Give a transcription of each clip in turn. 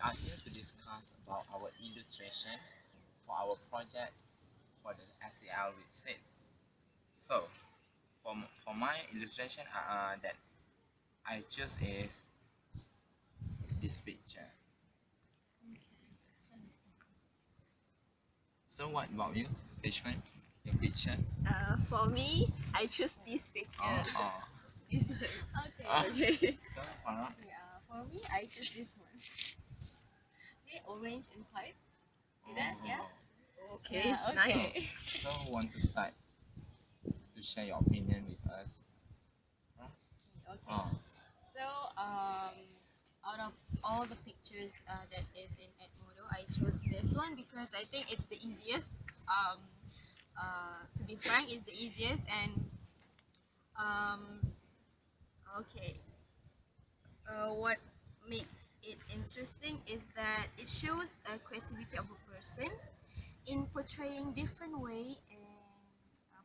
are here to discuss about our illustration for our project for the SCL with seeds. So, for my illustration that I choose is this picture. So, what about you, Pei Xuan? Your picture? For me, I choose this picture. Oh. This one. Okay. So, Fara? Yeah, for me, I choose this one. Okay, orange and pipe. See that? Yeah. Okay. Yeah, okay. So, want to start to share your opinion with us? Okay. Oh. So, out of all the pictures that is in Edmodo, I chose this one because I think it's the easiest. To be frank, it's the easiest, and um, okay. What makes it interesting is that it shows a creativity of a person in portraying different way and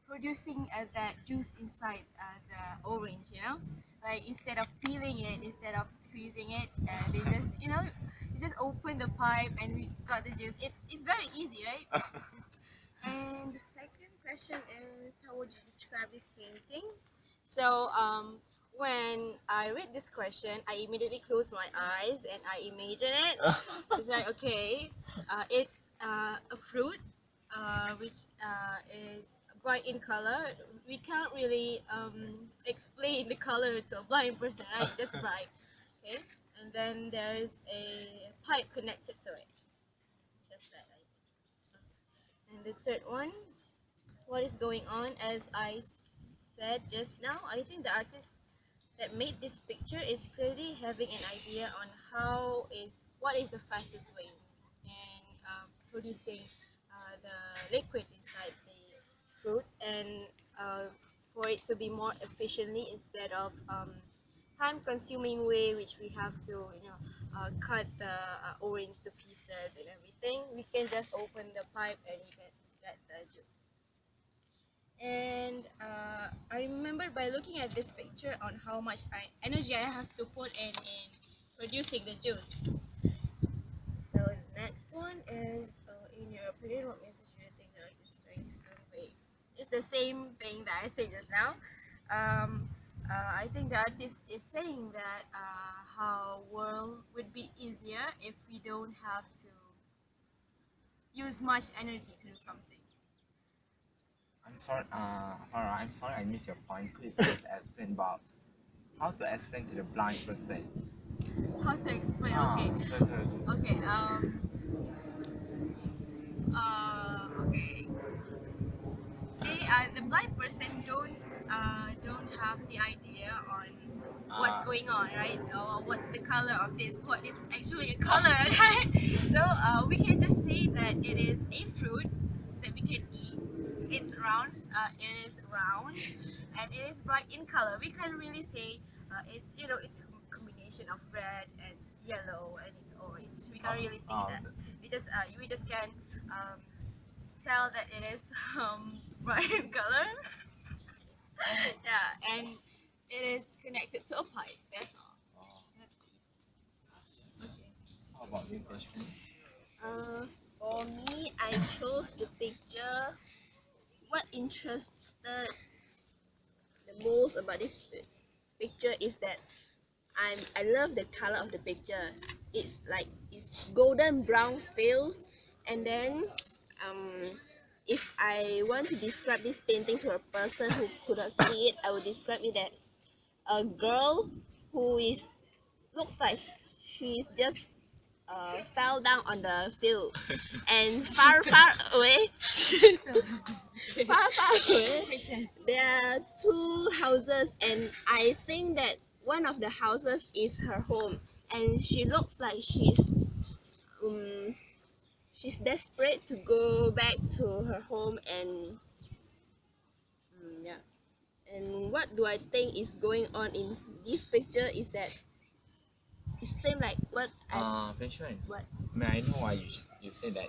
producing that juice inside the orange, like instead of peeling it, instead of squeezing it, they just you just open the pipe and we got the juice. It's very easy, right? And the second question is, how would you describe this painting? So, when I read this question, I immediately close my eyes and I imagine it. It's like, okay, it's a fruit which is bright in color. We can't really explain the color to a blind person, right? Just bright. Okay, and then there's a pipe connected to it. Just that, I think. And the third one, what is going on? As I said just now, I think the artist that made this picture is clearly having an idea on what is the fastest way in producing the liquid inside the fruit, and for it to be more efficiently instead of time consuming way which we have to cut the orange to pieces and everything. We can just open the pipe and we can get the juice. And I remember by looking at this picture on how much energy I have to put in producing the juice. So the next one is, in your opinion, what message do you think the artist is trying to convey? It's the same thing that I said just now. I think the artist is saying that how world would be easier if we don't have to use much energy to do something. I'm sorry, Fara, I'm sorry I missed your point. Could you please explain about how to explain to the blind person? How to explain? Ah, Okay. sorry. Okay. Okay. The blind person don't have the idea on what's going on, right? Or what's the color of this? What is actually a color, right? So we can just say that it is a fruit that we can eat. It's round. It is round, and it is bright in color. We can really say it's a combination of red and yellow and it's orange. We can't really see that. We just can um, tell that it is bright in color. Yeah, and it is connected to a pipe. That's all. That's it. Okay. How about you, Peshman? For me, I chose the picture. What interested the most about this picture is that I love the color of the picture. It's golden brown field, and then if I want to describe this painting to a person who could not see it, I would describe it as a girl who is looks like she's just fell down on the field, and far away, far away, Makes sense. there are two houses, and I think that one of the houses is her home, and she looks like um she's desperate to go back to her home, and yeah. And what do I think is going on in this picture is that it seems like Peshman, what may I know why you say that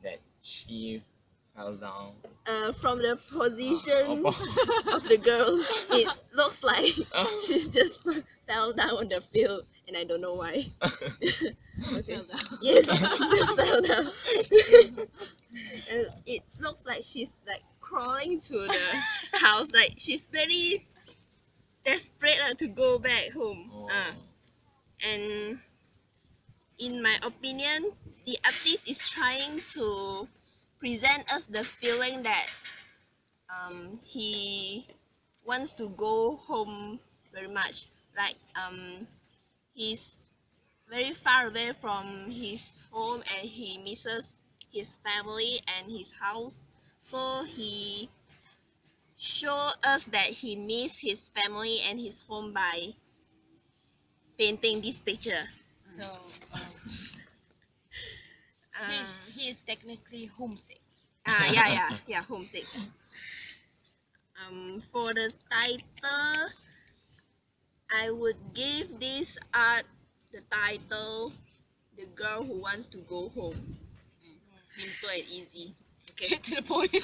that she fell down. From the position Oh, of the girl, it looks like she's just fell down on the field, and I don't know why. Okay. Fell down. Yes, just fell down. And it looks like she's like crawling to the house, like she's very desperate to go back home. Oh. And in my opinion, the artist is trying to present us the feeling that he wants to go home very much. Like he's very far away from his home and he misses his family and his house. So he show us that he miss his family and his home by painting this picture. So he is technically homesick. Yeah, homesick. For the title, I would give this art the title, "The Girl Who Wants to Go Home." Simple and easy. Okay. Get to the point.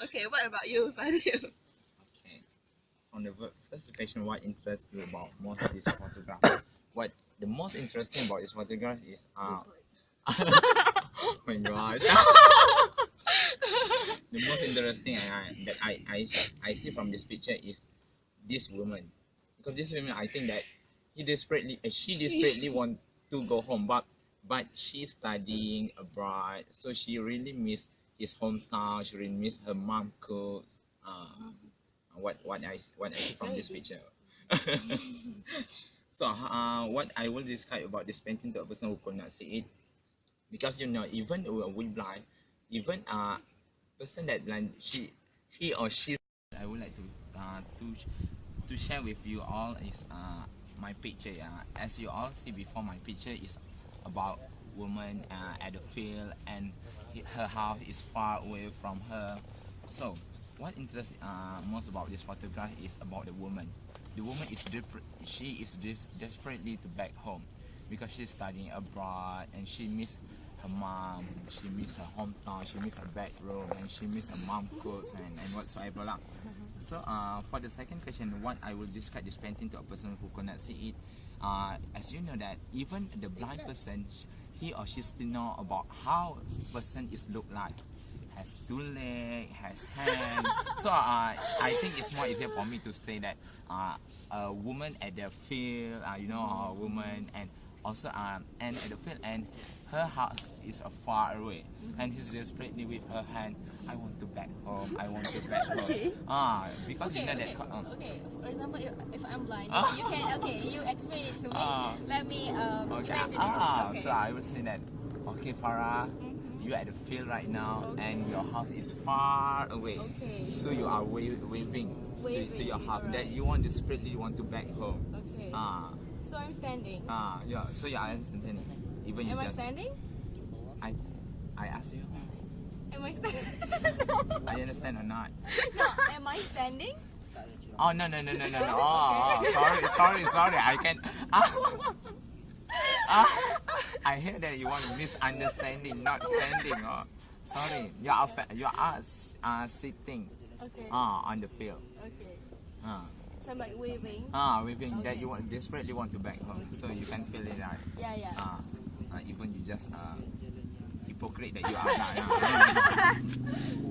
Okay, what about you, Fadhil? Okay. On the first question, what interests you about most of this photograph? What the most interesting about this photograph is oh my gosh. The most interesting that I see from this picture is this woman, because this woman, I think that she desperately want to go home, but she's studying abroad, so she really miss his hometown. She really miss her mom cooks. What I see from this picture. So what I will describe about this painting to a person who could not see it, because even we blind, even person that blind, he or she, I would like to share with you all is my picture. As you all see before, my picture is about woman at the field, and her house is far away from her. So what interests most about this photograph is about the woman. The woman is desperately to back home, because she's studying abroad and she miss her mom, she miss her hometown, she miss her bedroom, and she miss her mom clothes and whatsoever lah. So for the second question, what I will describe this painting to a person who cannot see it, as you know that even the blind person, he or she still know about how person is look like. Has two legs, has hands. So I think it's more easier for me to say that a woman at the field, a woman, and also and at the field, and her house is far away, and he's desperately with her hand, I want to back home, I want to back home. Because Okay, you know okay, that. okay. For example, if I'm blind, you can. Okay, you explain it to me. Let me Okay. imagine it. Okay. So I would say that. Okay, Farah. You're at the field right now, and your house is far away. Okay. So you are waving to your house that you desperately want to back home. Okay. So I'm standing. Yeah. So you are understanding. Even you Am I just. standing? I asked you. Am I standing? Are you understand or not? No. Am I standing? Oh no. Oh, sorry. I can't. I hear that you want misunderstanding, not standing. Oh, sorry. You are sitting Okay. on the field. Okay. So I'm like waving. Waving that Okay. you desperately want to back home, so you can feel it, right? Yeah. Even you just hypocrite that you are not.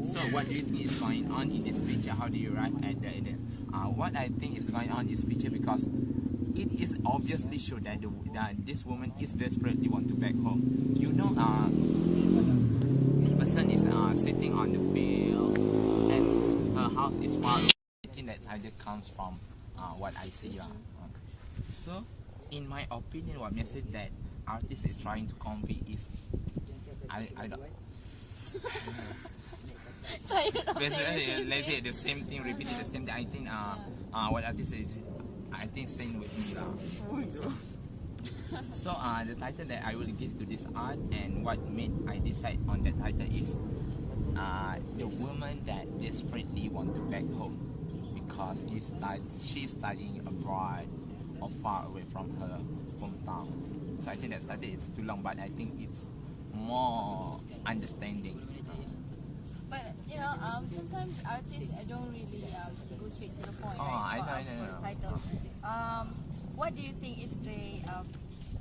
So what do you think is going on in this picture? How do you arrive at the what I think is going on in this picture, because it is obviously show that this woman is desperately want to back home. Person is sitting on the field, and her house is far away. I think that idea comes from what I see. So, in my opinion, what message that artist is trying to convey is, I don't. Basically, let's say the same thing, repeating the same thing. I think what artist is, I think same with me lah. So the title that I will give to this art, and what made I decide on that title is the woman that desperately want to back home, because she's studying abroad or far away from her hometown. So I think that study is too long, but I think it's more understanding. But you know, sometimes artists don't really go straight to the point. Oh, right? I For know. the title. What do you think is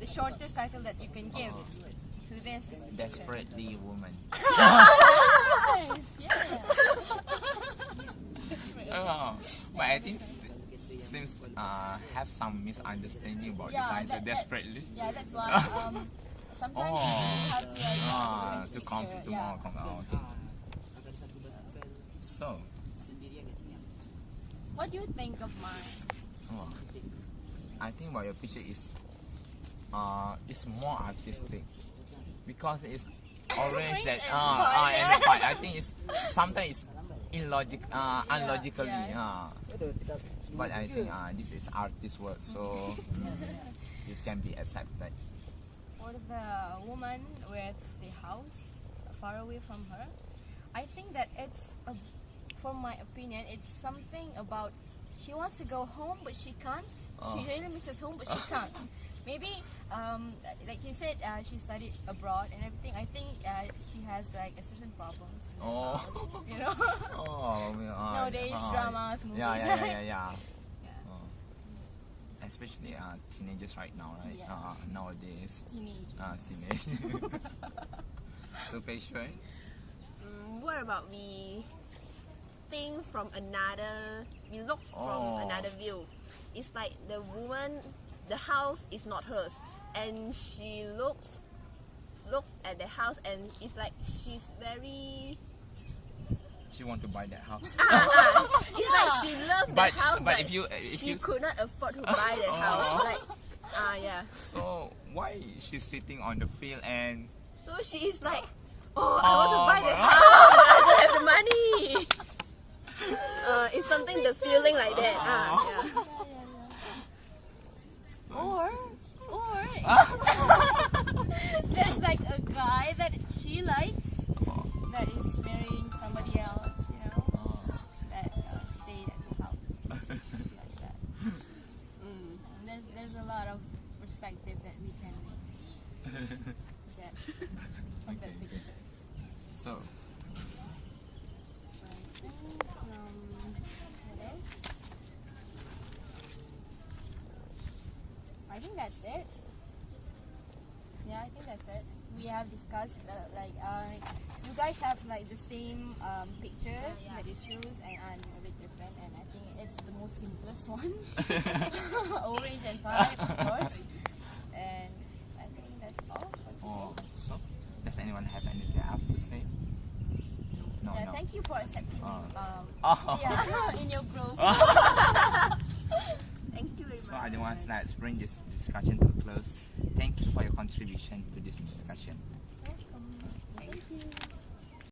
the shortest title that you can give to this? Desperately woman. Nice, yeah. Oh, but I think seems have some misunderstanding about the title. Desperately. That's why sometimes you have to like To come to more. Okay. So, What do you think of mine? I think about your picture is more artistic because it's orange that and the white. I think it's sometimes it's unlogically. But I think this is artist work, so this can be accepted. For the woman with the house far away from her, I think that from my opinion, it's something about she wants to go home but she can't. She really misses home but she can't. Maybe, like you said, she studied abroad and everything. I think she has like a certain problems. In the house, you know. Nowadays, dramas, movies. Yeah. Especially teenagers right now, right? Yeah. Nowadays. Teenagers. Teenage. So, Pei Xuan? What about we think from another, we look from another view. It's like the woman, the house is not hers, and she looks at the house and it's like she's very She want to buy that house. it's like she loved the house, but if you she could not afford to buy the house. Like So why is she sitting on the field and so she is like, I want to buy the house, I don't have the money. It's something, the feeling like that. Or there's like a guy that she likes that is marrying somebody else, you know, that stayed at the house, like that. And there's a lot of perspective that we can get from that picture. So I think that's it. Yeah, I think that's it. We have discussed you guys have like the same picture that you choose, and I'm a bit different, and I think it's the most simplest one. Orange and white, of course. And I think that's all for today. So does anyone have anything else to say? No. Thank you for accepting me in your group. Thank you very much. So I don't want to bring this discussion to a close. Thank you for your contribution to this discussion.